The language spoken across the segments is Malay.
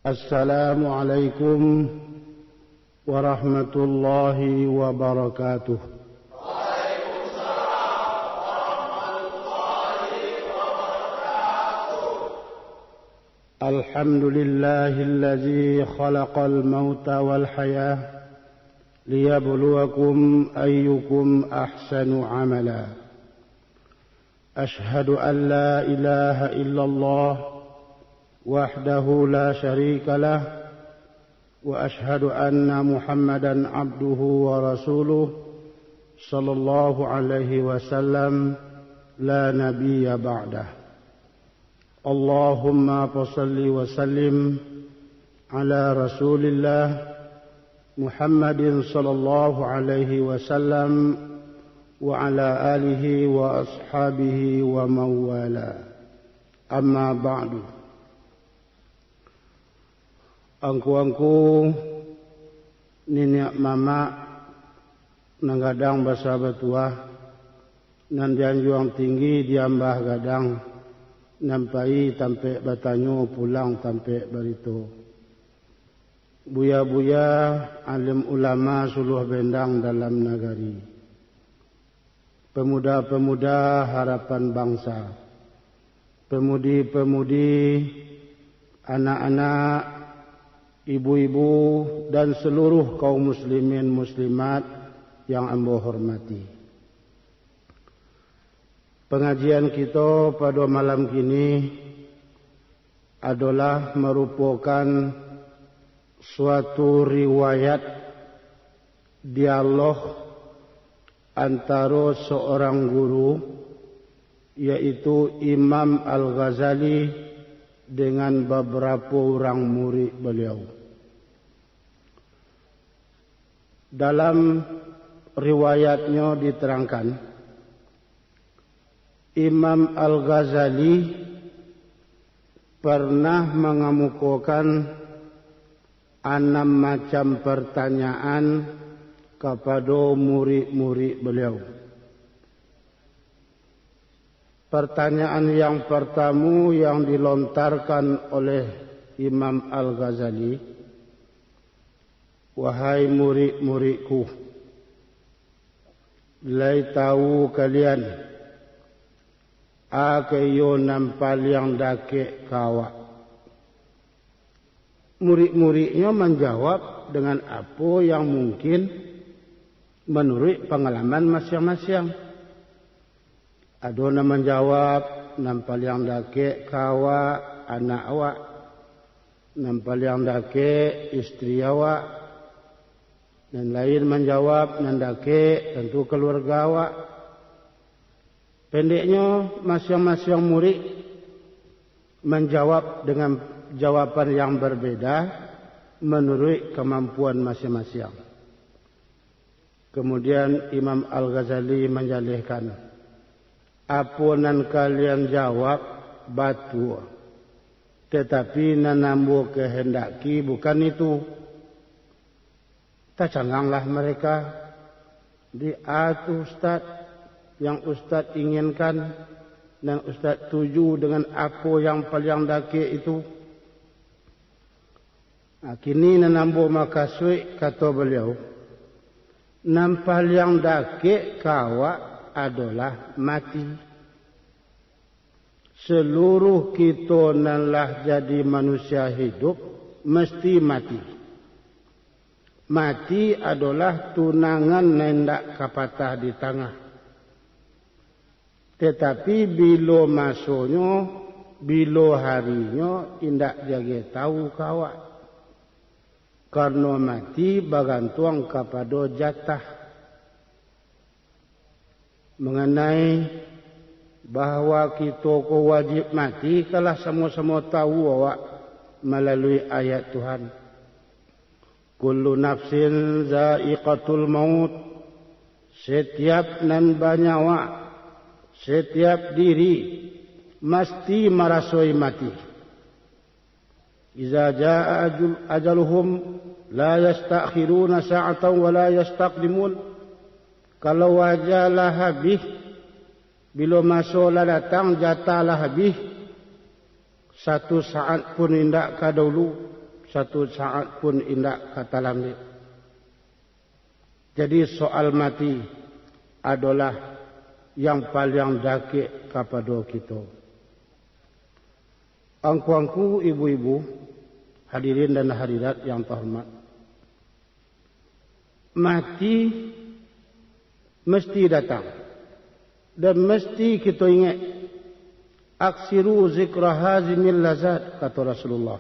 Assalamualaikum warahmatullahi wabarakatuh. Alhamdulillahilladzi khalaqal mauta wal hayah liyabluwakum ayyukum ahsanu amala. Ashhadu an la ilaha illallah wahdahu la syarika lah wa ashhadu anna Muhammadan abduhu wa rasuluh sallallahu alaihi wasallam la nabiyya ba'dah. Allahumma salli wa sallim ala rasulillah Muhammadin sallallahu alaihi wasallam wa ala alihi wa ashabihi wa mawala. Amma ba'du. Angku-angku niniak mama nanggadang basa betua nan dianjuang tinggi diambah gadang nampai tampe batanyo pulang tampe barito. Buya-buya alim ulama suluh bendang dalam nagari. Pemuda-pemuda harapan bangsa. Pemudi-pemudi, anak-anak, ibu-ibu dan seluruh kaum muslimin muslimat yang ambo hormati. Pengajian kita pada malam kini adalah merupakan suatu riwayat dialog antara seorang guru yaitu Imam Al-Ghazali dengan beberapa orang murid beliau. Dalam riwayatnya diterangkan, Imam Al-Ghazali pernah mengemukakan 6 macam pertanyaan kepada murid-murid beliau. Pertanyaan yang pertama yang dilontarkan oleh Imam Al-Ghazali, wahai murid-muridku, lai tahu kalian akayo nampal yang dake kawa. Murid-muridnya menjawab dengan apa yang mungkin menurut pengalaman masing-masing. Ada yang menjawab nampal yang dake kawa anak awak, nampal yang dake istri awak, dan lain menjawab nandake tentu keluarga awak. Pendeknya masing-masing murid menjawab dengan jawaban yang berbeda menurut kemampuan masing-masing. Kemudian Imam Al-Ghazali menjalihkan, apa nan kalian jawab batu, tetapi nanambu kehendaki bukan itu. Tercenganglah mereka di atu Ustaz yang Ustaz inginkan dan Ustaz tuju dengan apa yang paling dake itu. Kini nanambu makasui kata beliau, nampal yang dake kawa adalah mati. Seluruh kita nanlah jadi manusia hidup mesti mati. Mati adalah tunangan nendak kapatah di tengah. Tetapi bila masuknya, bila harinya, indak jaga tahu kawak. Karena mati bergantung kepada jatah. Mengenai bahawa kita ko wajib mati, kalah sama-sama tahu awak melalui ayat Tuhan. Kullu nafsin za'iqatul maut. Setiap nan banyawa, setiap diri mesti merasai mati. Iza jaa ajaluhum la yastakhiruna sa'atan wa la yastaqdimun. Kalau wajalah habis, bila masalah datang jatahlah habis, satu saat pun indak ka dahulu. satu saat pun indak kata lambe. Jadi soal mati adalah yang paling dakik kepada kita. Angku-angku, ibu-ibu, hadirin dan hadirat yang terhormat. Mati mesti datang. Dan mesti kita ingat. Aksiru zikra hazimil lazat, kata Rasulullah.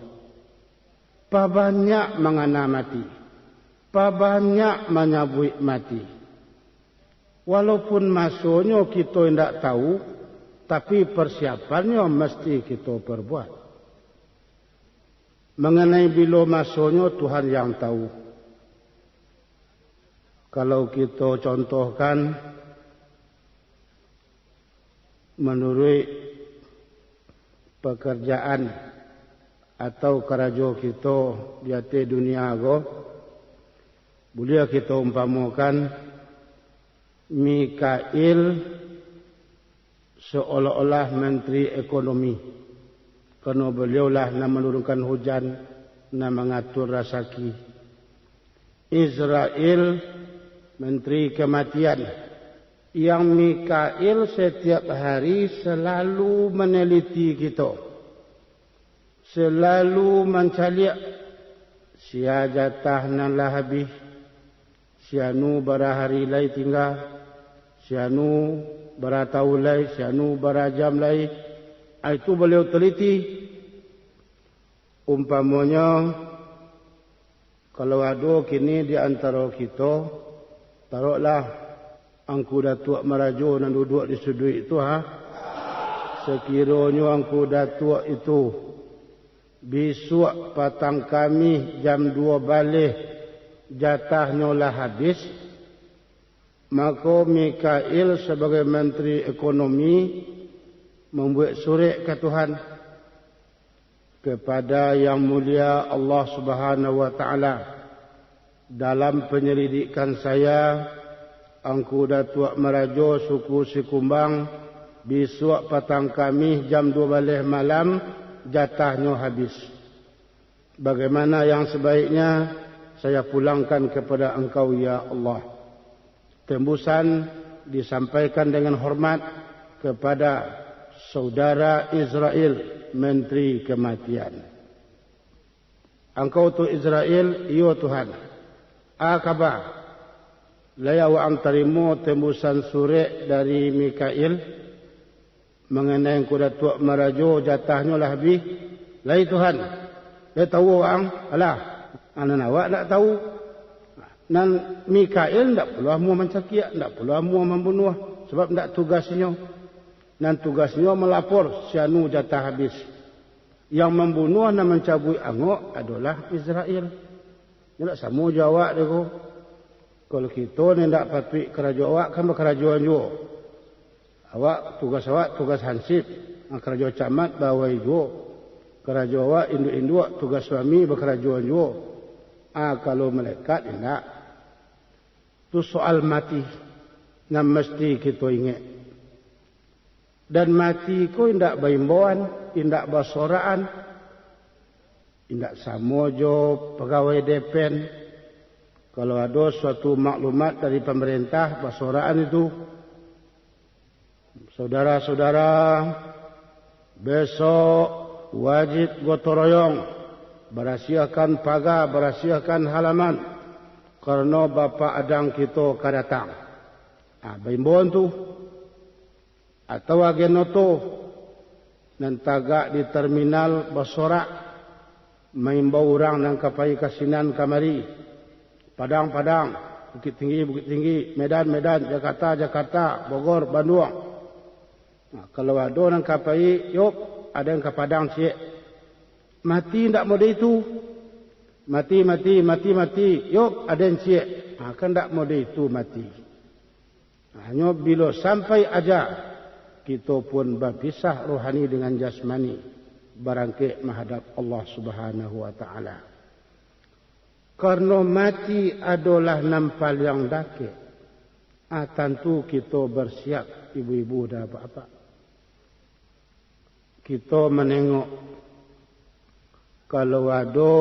Pabanyak mengana mati. Pabanyak menyabui mati. Walaupun masanya kita tidak tahu, tapi persiapannya mesti kita perbuat. Mengenai bila masanya Tuhan yang tahu. Kalau kita contohkan menurut pekerjaan atau kerja kita di atas dunia go, boleh kita umpamakan Mikail seolah-olah menteri ekonomi, kerana beliaulah yang menurunkan hujan, yang mengatur rezeki. Israel menteri kematian, yang Mikail setiap hari selalu meneliti kita, selalu mencari sia jatah nan lah habis, sianu barahari lai tinggal, sianu beratau lai, sianu berajam lai. Itu beliau teliti. Umpamanya kalau ada kini di antara kita, taruhlah angku datuk merajo dan duduk di sudut itu, sekiranya angku datuk itu besok patang kami jam 2 balik jatahnya lah habis, maka Mikail sebagai menteri ekonomi membuat surat ke Tuhan, kepada yang mulia Allah Subhanahu wa taala, dalam penyelidikan saya angku datuk merajo suku Sikumbang besok patang kami jam 2 balik malam jatahnya habis. Bagaimana yang sebaiknya saya pulangkan kepada engkau ya Allah. Tembusan disampaikan dengan hormat kepada saudara Israel, menteri kematian. Engkau tu Israel, iyo Tuhan. Khabar laya wa terima tembusan surat dari Mikail mengenai angku datuk merajo jatahnya lah habis. Lai Tuhan, dia tahu orang, alah, anak awak tak tahu. Dan Mikail tak perlu amu mencakiak, tak perlu amu membunuh, sebab tak tugasnya. Dan tugasnya melapor sianu jatah habis. Yang membunuh dan mencabui angok adalah Israel. Dia tak sama jawab dia ko. Kalau kita ni tak patut kerajaan awak, kan berkerajaan juga. Awak, tugas hansip. Kerajaan camat, bawah juga. Kerajaan awak, induk-induk, tugas suami, berkerajaan juga. Kalau melekat, tidak. Itu soal mati. Yang mesti kita ingat. Dan mati ko tidak berimbauan, tidak bersoraan. Tidak sama jo pegawai DPN. Kalau ada suatu maklumat dari pemerintah, bersoraan itu, saudara-saudara, besok wajib gotong royong, berasiakan pagar, berasiakan halaman, karena bapa adang kita akan datang. Berimbauan tu, atau agen noto, dan tagak di terminal bersorak, mengimbau orang dan kapai kasinan kamari. Padang-padang, Bukit Tinggi, Medan, Jakarta, Bogor, Bandung. Kalau ada orang kapai, yuk, ada yang ke Padang cik. Mati tak mau itu. Mati. Yuk, ada yang cik. Kan tak mau itu mati. Hanya bila sampai aja, kita pun berpisah rohani dengan jasmani. Barangkit menghadap Allah Subhanahu wa ta'ala. Karena mati adalah nampal yang dakik. Tentu kita bersiap, ibu-ibu dan bapak. Kita menengok kalau ada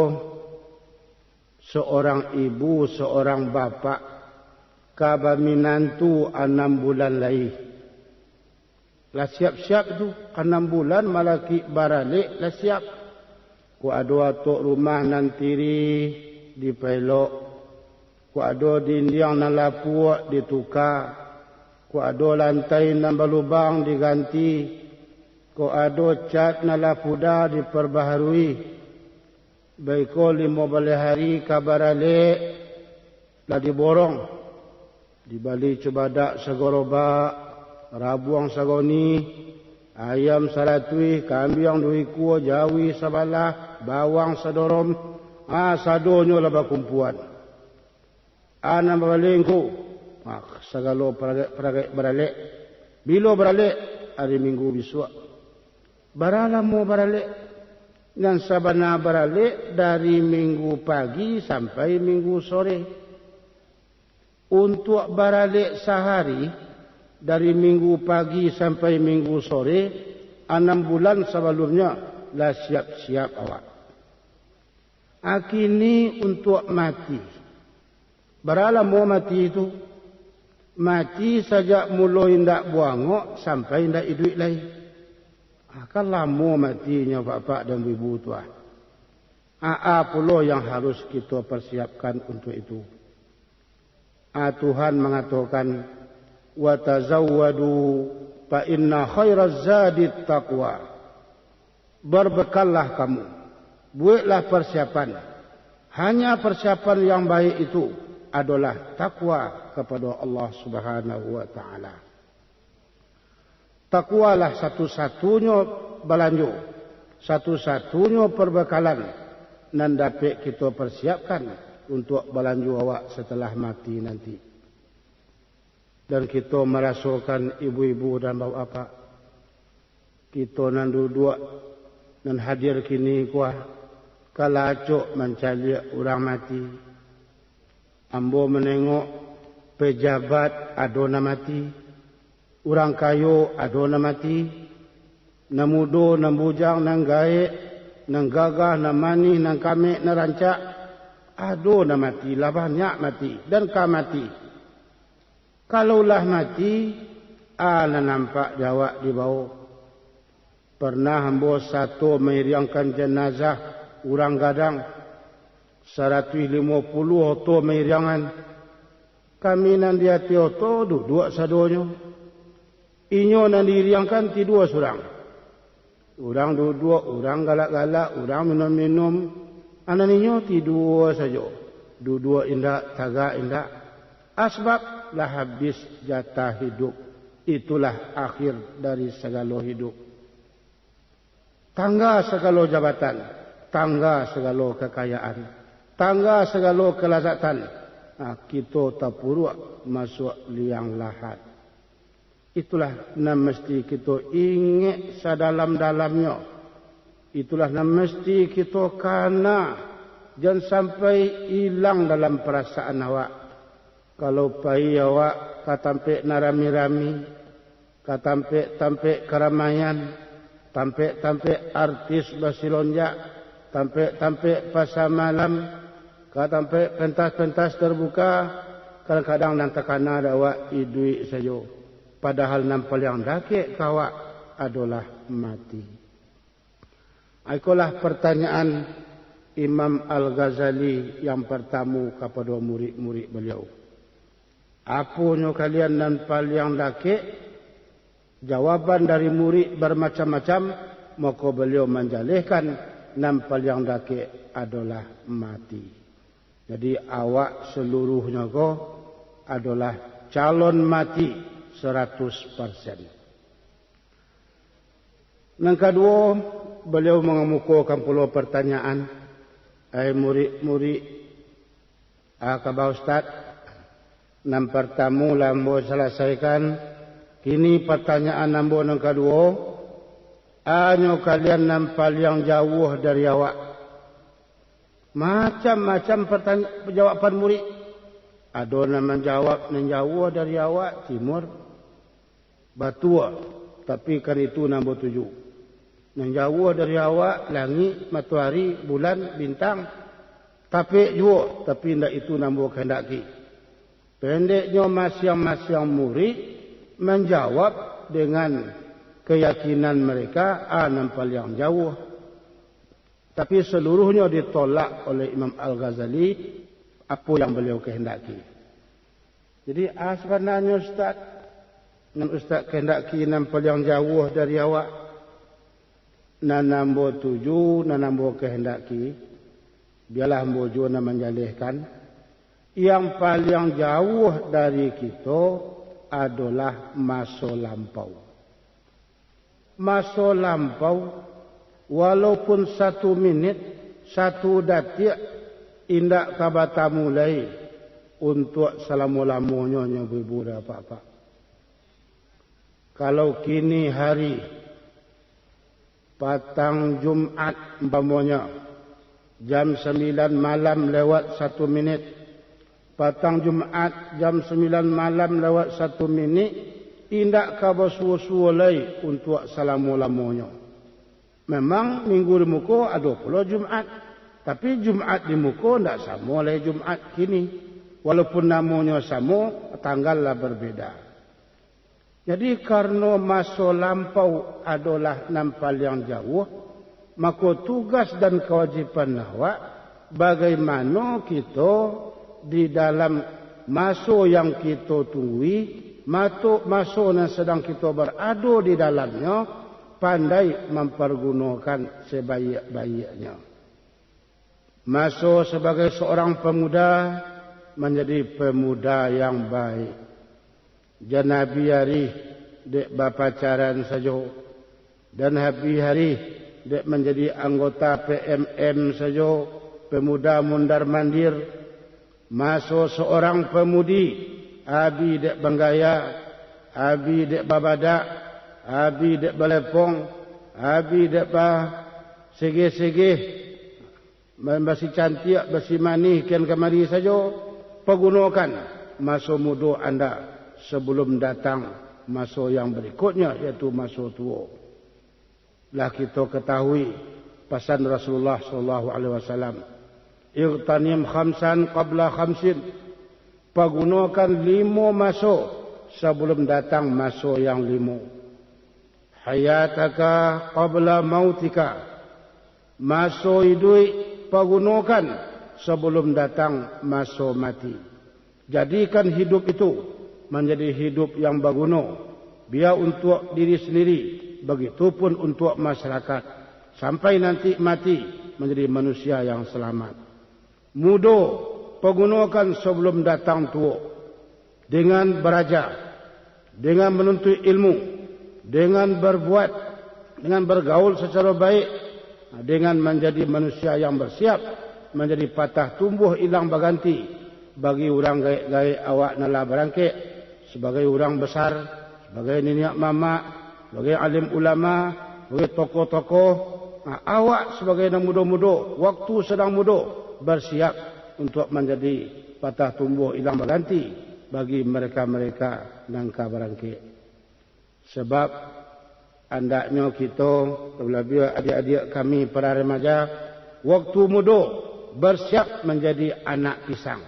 seorang ibu, seorang bapa, kabaminantu 6 bulan lagi. Lah siap-siap tu 6 bulan malaki baralik lah siap. Ku ado atuk rumah nantiri dipelok. Ku ado dinding nan lapuak ditukar. Ku ado lantai nan balubang diganti. Ku ado cat nan lapuda diperbaharui. Baiko 15 hari kabaralik lah diborong. Dibali cubadak segorobak, rabuang sagoni, ayam salatui, kambing duiku, jawi sabalah, bawang sadorom, sadonyo lah bakumpuan. Anam balingku, segalo peragak beralik. Bilo beralik, hari Minggu biswa. Baralah mau beralik. Dan sabana beralik dari Minggu pagi sampai Minggu sore. Untuk beralik sehari dari Minggu pagi sampai Minggu sore 6 bulan sebelumnya lah siap-siap awak. Akini untuk mati. Beralah mau mati itu. Mati saja mulai ndak buangok sampai ndak hidup lagi. Kalau mau matinya bapak dan ibu tua. Pula yang harus kita persiapkan untuk itu. Tuhan mengatakan wa tazawwadu fa inna khairaz zadit taqwa. Berbekallah kamu, buatlah persiapan. Hanya persiapan yang baik itu adalah takwa kepada Allah Subhanahu wa taala. Takwalah satu-satunya belanjo, satu-satunya perbekalan nan dapat kita persiapkan untuk belanju awak setelah mati nanti. Dan kita merasakan ibu-ibu dan bapa kita nan duduk nan hadir kini kuah kalacok mencari orang mati. Ambo menengok pejabat adona mati, orang kayu adona mati, namudo, nambujang, nang gae, nang gagah, nang mani, nang kame, nang rancak, adona mati, lah banyak mati, dan ka mati. Kalaulah mati, ana nampak jawab di bawah. Pernah ambo satu meriangkan jenazah orang gadang 150 oto meriangan. Kami nan dia tioto duduk sadonyo. Inyo nan diriangkan ti 2 surang. Orang duduk, orang galak-galak, orang minum-minum. Anan inyo ti 2 saja. Duduk indak, tagak indak. Asbab lah habis jatah hidup. Itulah akhir dari segala hidup. Tangga segala jabatan. Tangga segala kekayaan. Tangga segala kelazatan. Kita tak puruk masuk liang lahat. Itulah yang mesti kita ingat sedalam-dalamnya. Itulah yang mesti kita kana. Jangan sampai hilang dalam perasaan awak. Kalau pai awak katampek narami-rami, katampek keramaian, tampek artis basilonjak, tampek pasar malam, katampek pentas-pentas terbuka, kadang-kadang nan takana awak idui saja. Padahal nampal yang dakik kawak adalah mati. Itulah pertanyaan Imam Al-Ghazali yang pertama kepada murid-murid beliau. Apanya kalian nampal yang dakik? Jawaban dari murid bermacam-macam. Maka beliau menjalihkan nampal yang dakik adalah mati. Jadi awak seluruhnya adalah calon mati 100%. Yang kedua, beliau mengemukakan pula pertanyaan. Murid-murid, Kaba Ustaz, yang pertama lambo selesaikan. Kini pertanyaan lambo yang kedua. Hanya kalian nampal yang jauh dari awak. Macam-macam jawapan murid. Ada yang menjawab yang jauh dari awak, timur, batua. Tapi kan itu nombor 7. Yang jauh dari awak, langit, matahari, bulan, bintang. Tapi juga, tapi tidak itu nambah kehendaki. Pendeknya masing-masing murid menjawab dengan keyakinan mereka nampak yang jauh. Tapi seluruhnya ditolak oleh Imam Al-Ghazali apa yang beliau kehendaki. Jadi sebenarnya Ustaz, dengan Ustaz kehendaki nampak yang jauh dari awak, nambah tuju, nambah kehendaki, biarlah bojo nak menjalihkan. Yang paling jauh dari kita adalah masa lampau. Masa lampau, walaupun 1 minit, 1 detik, indak kabata mulai untuk selama-lamanya ibu dan apa-apa. Kalau kini hari patang Jumat umpamanya jam 9 malam lewat 1 minit, patang Jumat jam 9 malam lewat 1 minit, indak kaba suwa-suwa lagi untuk selama-lamanya. Memang minggu di muka ada pula Jumat, tapi Jumat di muka tidak sama oleh Jumat kini. Walaupun namanya sama, tanggallah berbeda. Jadi karena masa lampau adalah nampal yang jauh, maka tugas dan kewajipan awak bagaimana kita di dalam masa yang kita tunggui, masa yang sedang kita berada di dalamnya, pandai mempergunakan sebaik-baiknya. Masa sebagai seorang pemuda menjadi pemuda yang baik. Jangan hari dek berpacaran saja, dan hari dek menjadi anggota PMM saja, pemuda mundar mandir. Masa seorang pemudi, abi dek benggaya, abi dek babadak, abi dek belepong, abi dek segeh-segeh, basi cantik, basi manis, kian kemari saja. Pergunakan masa muda anda sebelum datang masa yang berikutnya, iaitu masa tua. Lah kita ketahui pesan Rasulullah SAW, Ightanim khamsan qabla khamsin. Pergunakan 5 masa sebelum datang masa yang 5. Hayataka qabla mautika. Masa hidup pergunakan sebelum datang masa mati. Jadikan hidup itu menjadi hidup yang berguna. Biar untuk diri sendiri, begitupun untuk masyarakat. Sampai nanti mati menjadi manusia yang selamat. Muda pergunakan sebelum datang tua. Dengan belajar, dengan menuntut ilmu, dengan berbuat, dengan bergaul secara baik, dengan menjadi manusia yang bersiap, menjadi patah tumbuh hilang berganti. Bagi orang gaya awak nala berangkit, sebagai orang besar, sebagai nenek mama, sebagai alim ulama, sebagai tokoh-tokoh, awak sebagai muda-muda, waktu sedang muda, bersiap untuk menjadi patah tumbuh hilang berganti bagi mereka-mereka nangka berangkit. Sebab andaknya kita, terlebih adik-adik kami para remaja, waktu muda bersiap menjadi anak pisang.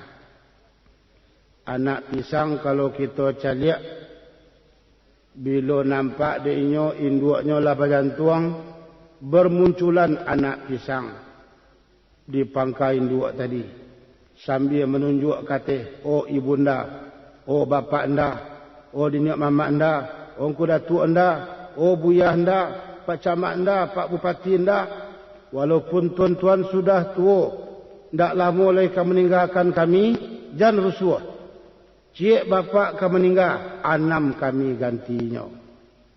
Anak pisang kalau kita caliak, bila nampak dia induknya lah berjantuang, bermunculan anak pisang di pangkai induk tadi, sambil menunjuk kata, oh ibunda, oh bapa anda, oh dinik mama anda, oh kudatuk anda, oh buyah anda, pak camat anda, pak bupati anda. Walaupun tuan-tuan sudah tua, tidak lama lagi akan meninggalkan kami, jangan rusuh. Cik bapa akan meninggal, anam kami gantinya.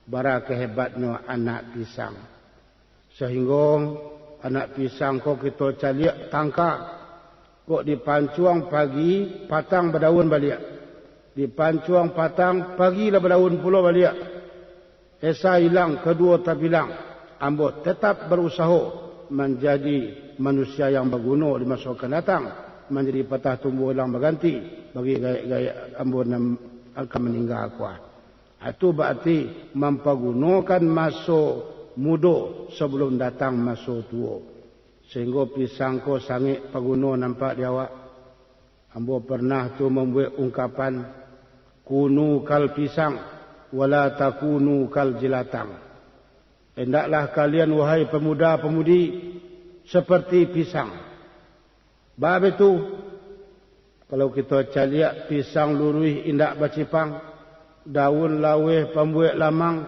Bara kehebatnya anak pisang. Sehingga anak pisang kau kita caliak tangkap, kok dipancuang pagi, patang berdaun balik. Dipancuang patang, pagi lah berdaun pula balik. Esa hilang, kedua tak hilang. Ambo tetap berusaha menjadi manusia yang berguna di masa akan datang, menjadi patah tumbuh hilang berganti bagi gaya ambo akan meninggal kuat. Itu berarti mempergunakan masa muda sebelum datang masa tua. Sehingga pisang ko sangit paguno nampak di awak. Ambo pernah tu membuat ungkapan, kunu kal pisang, wala takunu kal jelatang. Hendaklah kalian wahai pemuda-pemudi seperti pisang. Bab itu, kalau kita caliak pisang luruh indak bacipang, daun laweh pembuat lamang,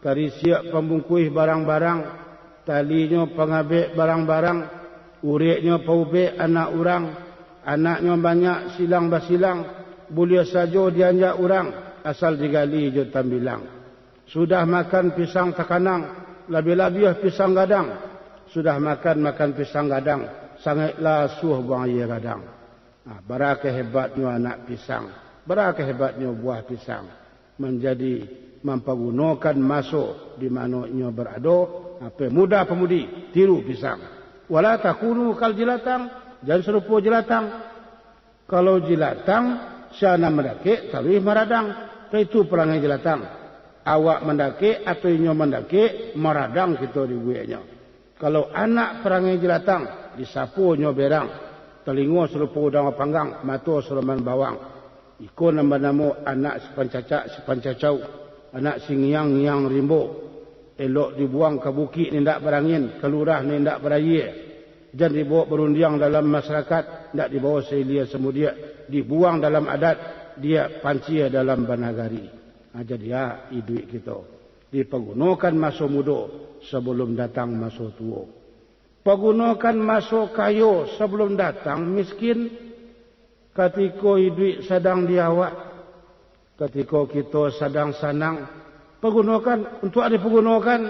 karisiak pembungkuih barang-barang, talinya pengabek barang-barang, uriknya paubek anak orang, anaknya banyak silang basilang, boleh saja dianjak orang, asal digali je tambilang. Sudah makan pisang takanang, lebih-lebih pisang gadang. Sudah makan pisang gadang, sangatlah suh buang air gadang. Berapa hebatnya anak pisang, berapa hebatnya buah pisang. Menjadi mempergunakan masuk di mananya berado. Pemuda-pemudi tiru pisang. Wala takunu kal jelatang, jangan serupa jelatang. Kalau jelatang sana mendaki tapi meradang. Itu perangai jelatang. Awak mendaki atau inyo mendaki meradang kita dibuatnya. Kalau anak perangai jelatang disapu nyo berang, telingo serupa udang panggang, mata seruman bawang. Iko nama-nama anak sepancacau, anak singiang-ngiang rimbo. Elok dibuang ke bukit ni ndak berangin, ke lurah ni ndak beraya. Jangan dibawa berundiang dalam masyarakat, ndak dibawa selia semudia, dibuang dalam adat, dia pancia dalam banagari. Jadi ya hidup kita dipergunakan masa muda sebelum datang masa tua. Pergunakan masa kaya sebelum datang miskin. Ketika hidup sedang diawak, ketika kita sedang sanang, pergunakan untuk dipergunakan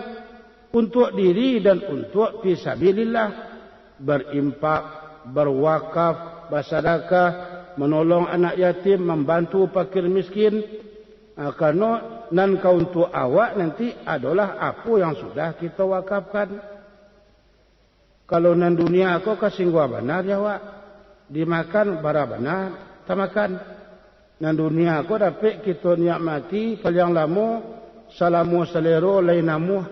untuk diri dan untuk fisabilillah, berimpak, berwakaf, bersedekah, menolong anak yatim, membantu fakir miskin. Karena nan kau untuk awak nanti adalah apa yang sudah kita wakafkan. Kalau nan dunia kau kasih gua benar ya awak, dimakan bara benar, tak makan. Nan dunia kau dapat kita nikmati kalian lama, salamu selero lain namuh,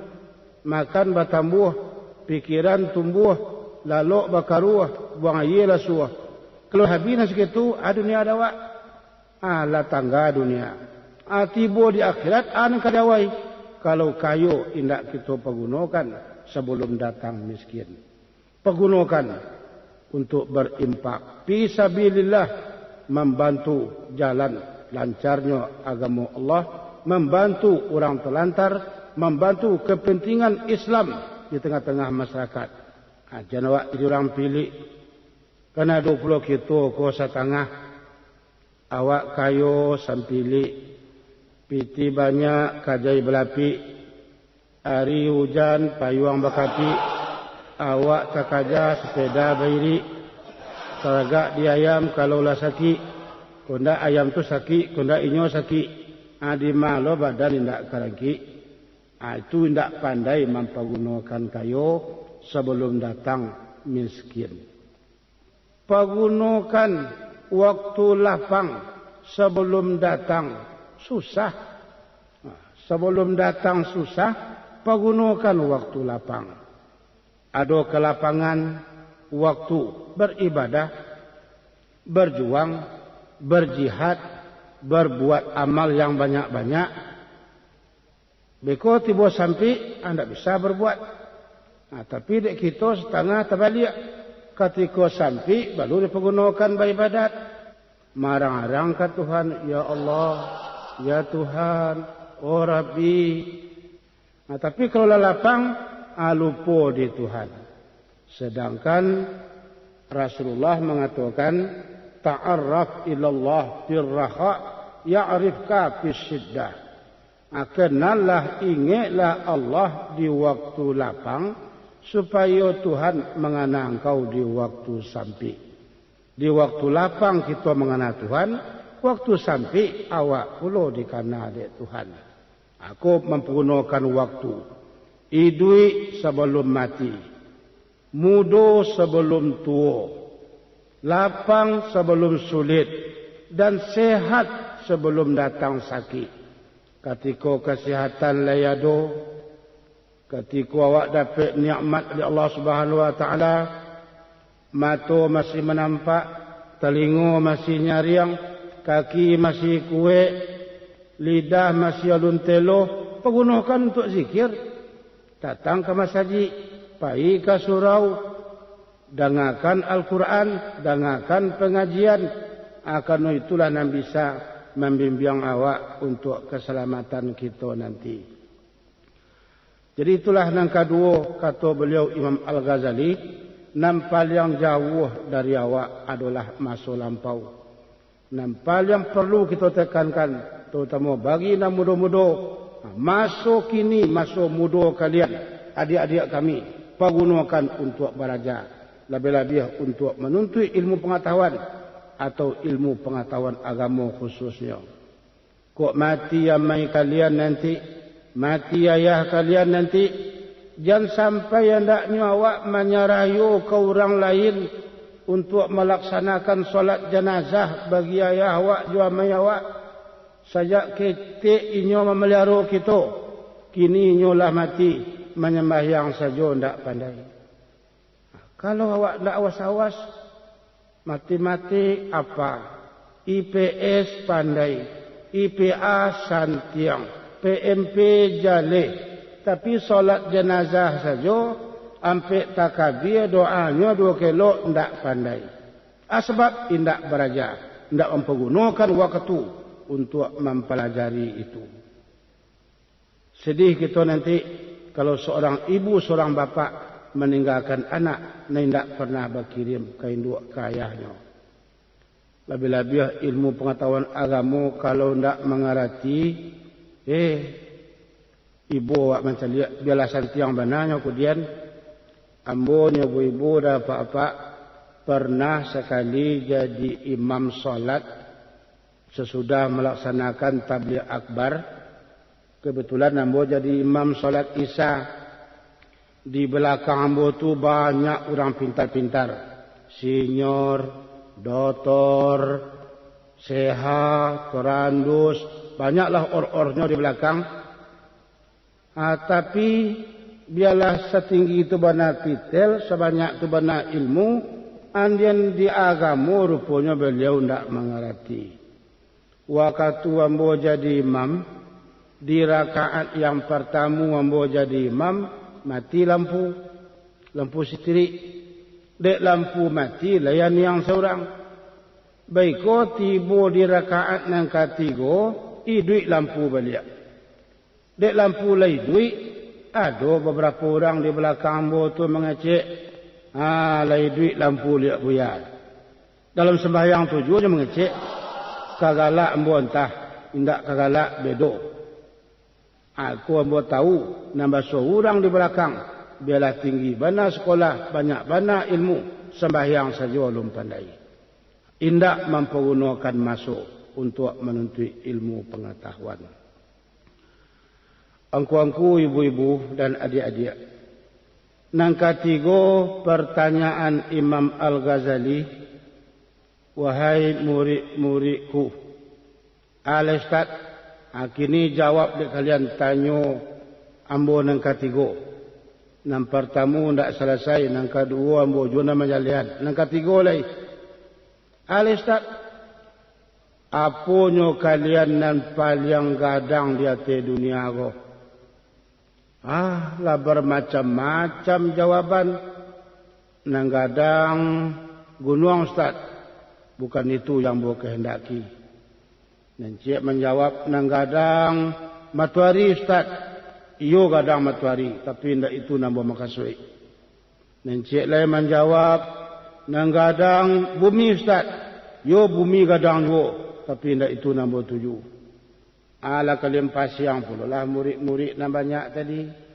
makan batambuh, pikiran tumbuh, lalok bakaruah, buang air lah suah. Kalau habis nasi itu, dunia ada awak, lah tangga dunia. Tiba di akhirat kadawai. Kalau kayu indak kita pergunakan sebelum datang miskin. Pergunakan untuk berimpak fisabilillah, membantu jalan lancarnya agama Allah, membantu orang terlantar, membantu kepentingan Islam di tengah-tengah masyarakat. Jangan awak jadi orang pilih. Karena 20 kita ko setengah awak kayu sampili. Piti banyak, kajai belapi. Hari hujan, payuang bakapi. Awak takaja, sepeda bairi. Seragak di ayam, kalaulah sakit. Kunda ayam tu sakit, kunda inyo sakit. Di malo badan indak karaki. Itu indak pandai mempergunakan kayu sebelum datang miskin. Pergunakan waktu lapang sebelum datang susah. Sebelum datang susah, pergunakan waktu lapang. Ada kelapangan waktu beribadah, berjuang, berjihad, berbuat amal yang banyak-banyak. Beko tiba sampai anda bisa berbuat. Tapi dek kita setengah terbalik. Ketika sampai baru dipergunakan beribadat. Marang-marang ke Tuhan, ya Allah, ya Tuhan, oh Rabbi. Tapi kalau lapang, lupa di Tuhan. Sedangkan Rasulullah mengatakan, ta'arraf ilallah firraha ya'rifka fisyiddah. Kenallah, ingatlah Allah di waktu lapang, supaya Tuhan mengenal engkau di waktu sampai. Di waktu lapang kita mengenal Tuhan, waktu sampai awak pula dikenal oleh Tuhan. Aku mempergunakan waktu. Hidup sebelum mati. Muda sebelum tua. Lapang sebelum sulit. Dan sehat sebelum datang sakit. Ketika kesihatan layado, Ketika awak dapat nikmat dari Allah Subhanahu wa taala, mata masih menampak, telinga masih nyaring, kaki masih kuat, lidah masih alun teloh, pergunakan untuk zikir. Datang ke masjid, pergi ke surau, dengarkan Al-Quran, dengarkan pengajian. Akan itulah yang bisa membimbing awak untuk keselamatan kita nanti. Jadi itulah yang kedua kata beliau Imam Al-Ghazali, yang paling jauh dari awak adalah masa lampau. Yang paling perlu kita tekankan, terutama bagi yang muda-muda, masa kini, masa muda kalian, adik-adik kami, pergunakan untuk belajar. Lebih-lebih untuk menuntut ilmu pengetahuan atau ilmu pengetahuan agama khususnya. Kok mati amai kalian nanti, mati ayah kalian nanti, jangan sampai hendaknya awak menyerayu ke orang lain untuk melaksanakan solat jenazah bagi ayah awak, jua amai awak. Sajak ketik inyo memelihara kita, kini inyo lah mati, menyembahyang saja ndak pandai. Kalau awak ndak awas-awas, mati-mati apa? IPS pandai, IPA santiang, PMP jale, tapi solat jenazah saja, ampe takbir doanya 2 kilo ndak pandai. Sebab indak beraja, ndak mempergunakan waktu untuk mempelajari itu. Sedih kita nanti kalau seorang ibu, seorang bapa meninggalkan anak yang tidak pernah berkirim ke induk ke ayahnya. Lebih-lebih ilmu pengetahuan agama kalau tidak mengerti, ibu awak macam lihat biarlah santiang benarnya kemudian ambonya ibu-ibu dan apa-apa pernah sekali jadi imam solat sesudah melaksanakan tabligh akbar. Kebetulan ambo jadi imam solat isya. Di belakang ambo tu banyak orang pintar-pintar, senior, doktor, sehat, terandus, banyaklah or-ornya di belakang. Tapi biarlah setinggi itu benar pitel, sebanyak itu benar ilmu, andian di agama rupanya beliau tidak mengerti. Waktu ambo jadi imam, di rakaat yang pertama ambo jadi imam, mati lampu setirik. Dek lampu mati, layan yang seorang. Baiko tiba di rakaat yang ketiga, duit lampu balik. Dek lampu lagi duit, ada beberapa orang di belakang ambo tu mengecek, lagi duit lampu lihat buyar. Dalam sembahyang tujuh dia mengecek, kagalak ambo entah, indak kagalak bedo. Aku ambo tahu, nambah seorang di belakang, biarlah tinggi bana sekolah, banyak bana ilmu, sembahyang saja belum pandai. Indak mempergunakan masuk untuk menuntut ilmu pengetahuan. Angku-angku, ibu-ibu dan adik-adik. Nang ketiga pertanyaan Imam Al-Ghazali, wahai murid-muridku, Al-Ustaz, kini jawab dek kalian tanya ambo nang ketiga. Nang pertama ndak selesai, nang kedua ambo juna majalian, nang ketiga lagi. Al-Ustaz, aponyo kalian nan paling gadang di atas dunia ko? Lah bermacam-macam jawaban. Nang gadang gunung Ustaz, bukan itu yang ambo kehendaki. Encik menjawab, nang gadang matahari Ustaz. Iyo gadang matahari, tapi tidak itu nambah makasui. Encik lain menjawab, nang gadang bumi Ustaz. Yo bumi gadang yo, tapi tidak itu nambah 7. Ala kalian pasiang pula lah murid-murid yang banyak tadi.